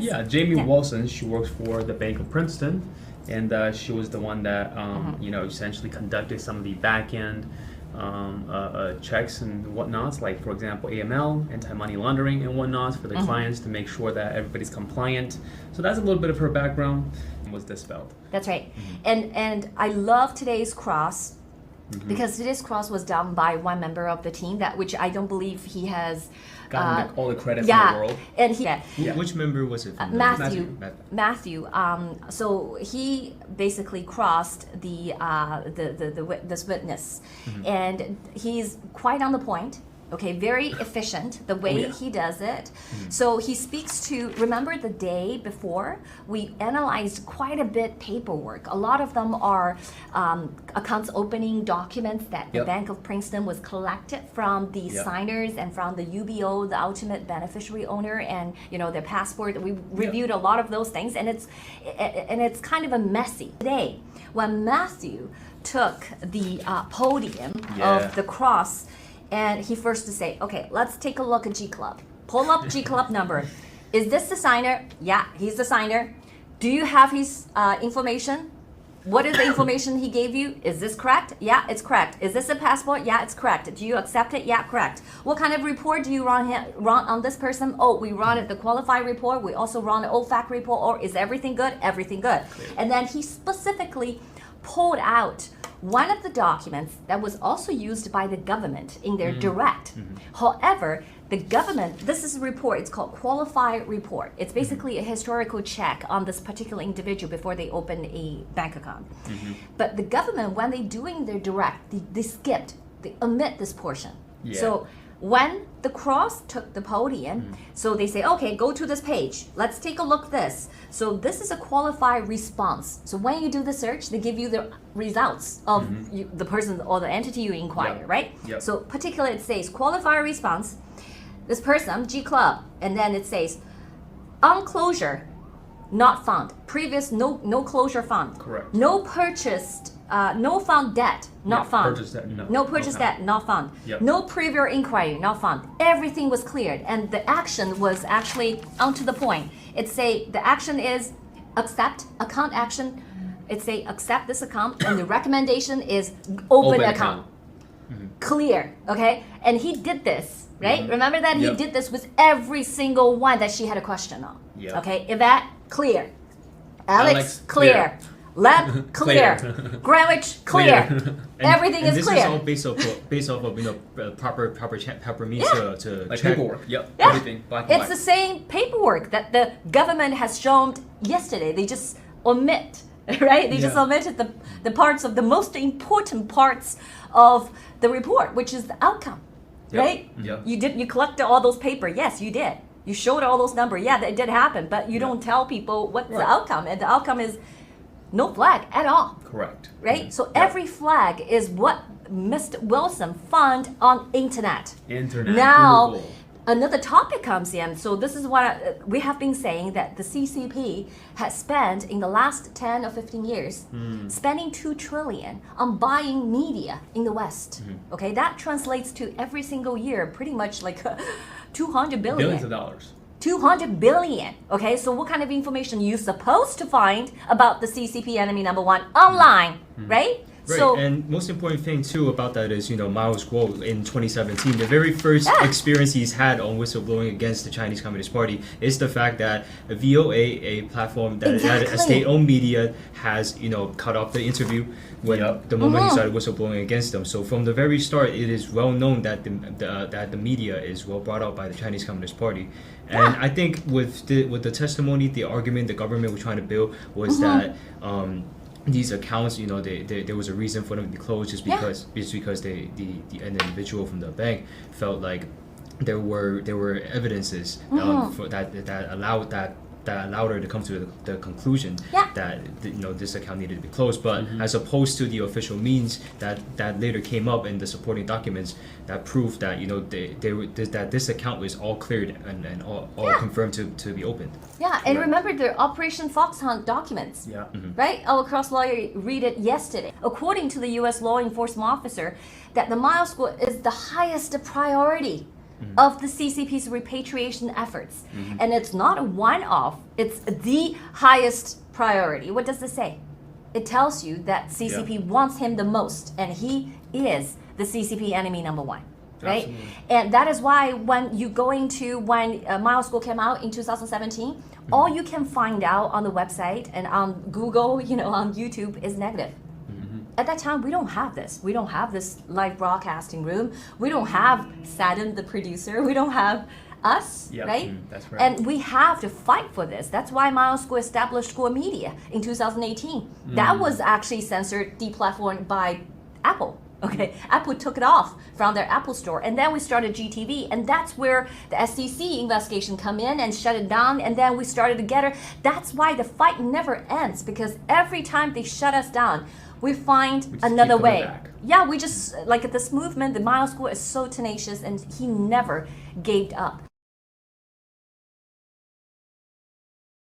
Yeah, Jamie Wilson, she works for the Bank of Princeton, and she was the one that, essentially conducted some of the back-end checks and whatnots, like, for example, AML, anti-money laundering and whatnots for the clients to make sure that everybody's compliant. So that's a little bit of her background and was dispelled. That's right. And I love today's cross because today's cross was done by one member of the team, which I don't believe he has Gotten all the credit in the world. And Which member was it? Matthew. So he basically crossed this witness, and he's quite on the point. Okay, very efficient, the way he does it. So he speaks to, remember the day before, we analyzed quite a bit paperwork. A lot of them are accounts opening documents that the Bank of Princeton was collected from the signers and from the UBO, the ultimate beneficiary owner, and their passport. We reviewed a lot of those things, and it's kind of a messy day. When Matthew took the podium of the cross, and he first to say, okay, let's take a look at G Club. Pull up G Club number. Is this the signer? Yeah, he's the signer. Do you have his information? What is the information he gave you? Is this correct? Yeah, it's correct. Is this a passport? Yeah, it's correct. Do you accept it? Yeah, correct. What kind of report do you run on this person? Oh, we run the qualified report. We also run an OFAC report. Or is everything good? Everything good. Clear. And then he specifically pulled out one of the documents that was also used by the government in their direct. However, the government, this is a report, it's called qualified report. It's basically a historical check on this particular individual before they open a bank account. But the government, when they're doing their direct, they omit this portion. So when the cross took the podium, so they say, okay, go to this page. Let's take a look at this. So this is a qualified response. So when you do the search, they give you the results of the person or the entity you inquire, right? So particularly it says qualified response, this person, G Club, and then it says on closure, not found. Previous no closure found. Correct. No purchased, no found debt, not found. Purchased debt, no purchased debt, not found. No previous inquiry, not found. Everything was cleared, and the action was actually onto the point. It say the action is accept account action. It say accept this account, and the recommendation is open account. Clear, okay? And he did this, right? Remember that he did this with every single one that she had a question on. Okay, Yvette, clear. Alex, clear. Lab, clear. Greenwich, clear. Everything is clear. And this is all based off of proper means to like check. paperwork. Everything black and It's white. the same paperwork that the government has shown yesterday. They just omit, right? They just omitted the parts of the most important parts of the report, which is the outcome, right? You collected all those papers. Yes, you did. You showed all those numbers. Yeah, that did happen, but you don't tell people what's the outcome, and the outcome is no flag at all. Correct. Right? So every flag is what Mr. Wilson found on internet. Now, Google. Another topic comes in. So this is what we have been saying, that the CCP has spent in the last 10 or 15 years, spending $2 trillion on buying media in the West. Okay, that translates to every single year pretty much like 200 billion. Billions of dollars. 200 billion. Okay, so what kind of information you supposed to find about the CCP enemy number one online, right? Right, So, and most important thing too about that is, Miles Guo in 2017, the very first experience he's had on whistleblowing against the Chinese Communist Party is the fact that a VOA, a platform that a state-owned media, has, cut off the interview when the moment he started whistleblowing against them. So from the very start, it is well known that the media is well brought up by the Chinese Communist Party. And I think with the testimony, the argument the government was trying to build was that these accounts, there was a reason for them to be closed just because an individual from the bank felt like there were evidences for that allowed her to come to the conclusion that this account needed to be closed. But as opposed to the official means that later came up in the supporting documents that proved that that this account was all cleared and all confirmed to be opened. and remember the Operation Foxhunt documents, right? Our cross lawyer read it yesterday. According to the U.S. law enforcement officer, that the Miles Guo is the highest priority of the CCP's repatriation efforts. And it's not a one-off, it's the highest priority. What does this say? It tells you that CCP wants him the most, and he is the CCP enemy number one. Right? Absolutely. And that is why when Miles Guo came out in 2017, all you can find out on the website and on Google, on YouTube is negative. At that time, we don't have this. We don't have this live broadcasting room. We don't have Saturn, the producer. We don't have us, right? That's right. And we have to fight for this. That's why Miles Guo established Guo Media in 2018. That was actually censored, deplatformed by Apple. Okay, Apple took it off from their Apple Store, and then we started GTV, and that's where the SEC investigation come in and shut it down, and then we started together. That's why the fight never ends, because every time they shut us down, we find another way. Back. Yeah, we just, like this movement, the Miles Guo is so tenacious, and he never gave up.